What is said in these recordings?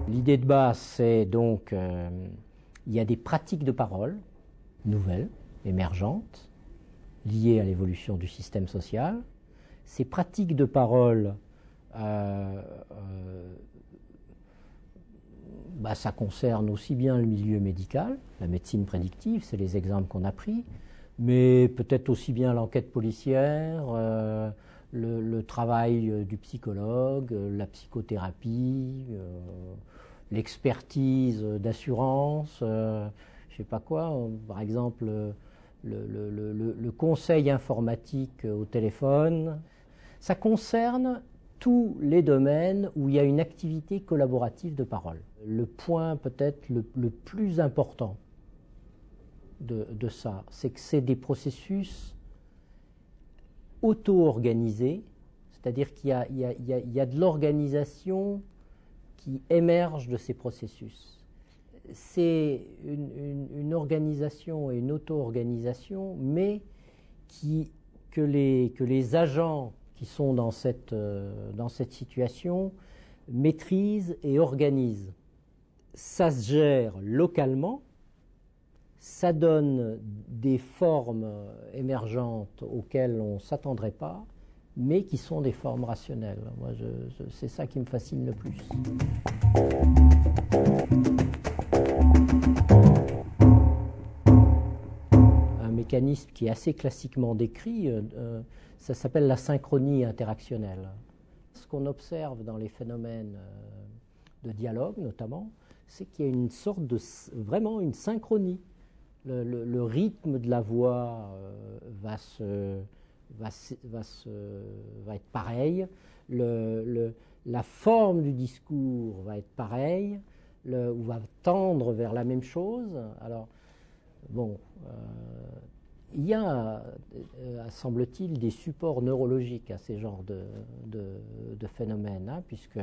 L'idée de base, c'est donc, il y a des pratiques de parole nouvelles, émergentes, liées à l'évolution du système social. Ces pratiques de parole, ça concerne aussi bien le milieu médical, la médecine prédictive, c'est les exemples qu'on a pris, mais peut-être aussi bien l'enquête policière, le travail du psychologue, la psychothérapie, l'expertise d'assurance, je ne sais pas quoi, par exemple le conseil informatique au téléphone. Ça concerne tous les domaines où il y a une activité collaborative de parole. Le point peut-être le plus important de ça, c'est que c'est des processus auto-organisés, c'est-à-dire qu'il y a de l'organisation qui émerge de ces processus. C'est une organisation et une auto-organisation, mais que les agents qui sont dans cette situation maîtrisent et organisent. Ça se gère localement, ça donne des formes émergentes auxquelles on ne s'attendrait pas, mais qui sont des formes rationnelles. Moi, c'est ça qui me fascine le plus. Un mécanisme qui est assez classiquement décrit, ça s'appelle la synchronie interactionnelle. Ce qu'on observe dans les phénomènes de dialogue, notamment, c'est qu'il y a une sorte de vraiment une synchronie. Le rythme de la voix va être pareil, la forme du discours va être pareille, ou va tendre vers la même chose. Alors, bon, il y a, semble-t-il, des supports neurologiques à ces genres de phénomènes, hein, puisque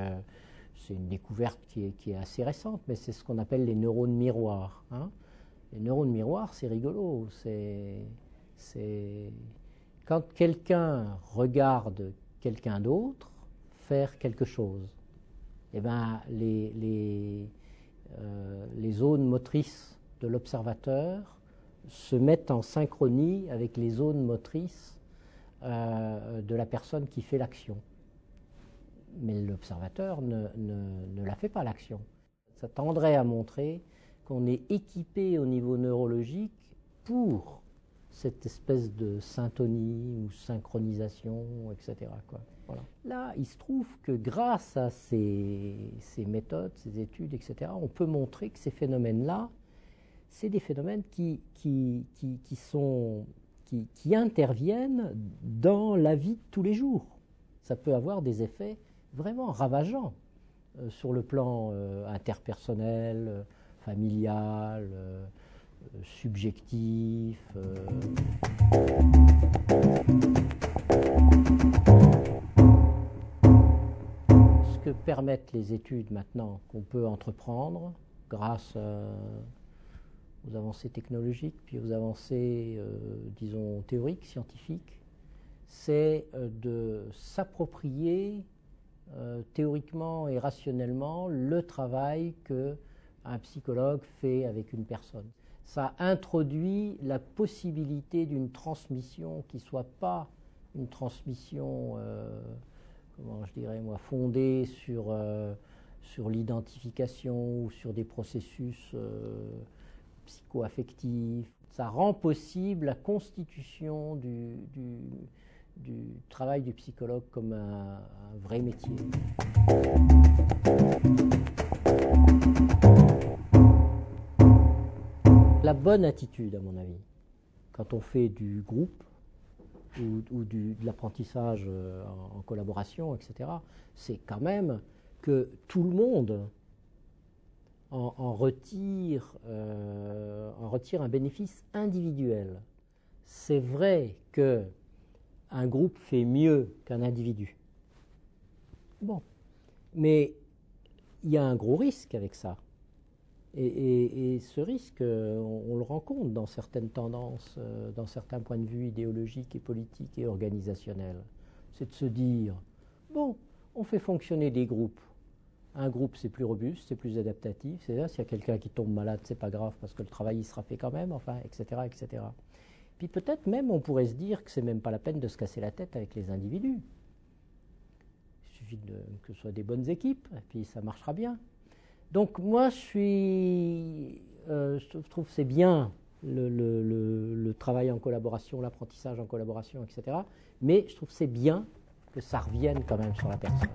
c'est une découverte qui est assez récente, mais c'est ce qu'on appelle les neurones miroirs. Hein. Les neurones miroirs, c'est rigolo. C'est quand quelqu'un regarde quelqu'un d'autre faire quelque chose, eh ben, les zones motrices de l'observateur se mettent en synchronie avec les zones motrices de la personne qui fait l'action. Mais l'observateur ne la fait pas, l'action. Ça tendrait à montrer qu'on est équipé au niveau neurologique pour cette espèce de syntonie ou synchronisation, etc. quoi. Voilà. Là, il se trouve que grâce à ces méthodes, ces études, etc., on peut montrer que ces phénomènes-là, c'est des phénomènes qui interviennent dans la vie de tous les jours. Ça peut avoir des effets vraiment ravageants sur le plan interpersonnel, familial, subjectif. Ce que permettent les études maintenant qu'on peut entreprendre grâce aux avancées technologiques, puis aux avancées, disons, théoriques, scientifiques, c'est de s'approprier théoriquement et rationnellement le travail qu'un psychologue fait avec une personne. Ça introduit la possibilité d'une transmission qui ne soit pas une transmission, comment je dirais moi, fondée sur l'identification ou sur des processus psycho-affectifs. Ça rend possible la constitution du travail du psychologue comme un vrai métier. La bonne attitude, à mon avis, quand on fait du groupe ou de l'apprentissage en collaboration, etc., c'est quand même que tout le monde en retire un bénéfice individuel. c'est vrai qu'un groupe fait mieux qu'un individu. Bon, mais il y a un gros risque avec ça. Et ce risque, on le rencontre dans certaines tendances, dans certains points de vue idéologiques et politiques et organisationnels. C'est de se dire, bon, on fait fonctionner des groupes. Un groupe, c'est plus robuste, c'est plus adaptatif. C'est là, s'il y a quelqu'un qui tombe malade, c'est pas grave parce que le travail, il sera fait quand même, enfin, etc., etc. Puis peut-être même, on pourrait se dire que c'est même pas la peine de se casser la tête avec les individus. Il suffit que ce soit des bonnes équipes, et puis ça marchera bien. Donc moi, je trouve que c'est bien le travail en collaboration, l'apprentissage en collaboration, etc. Mais je trouve que c'est bien que ça revienne quand même sur la personne.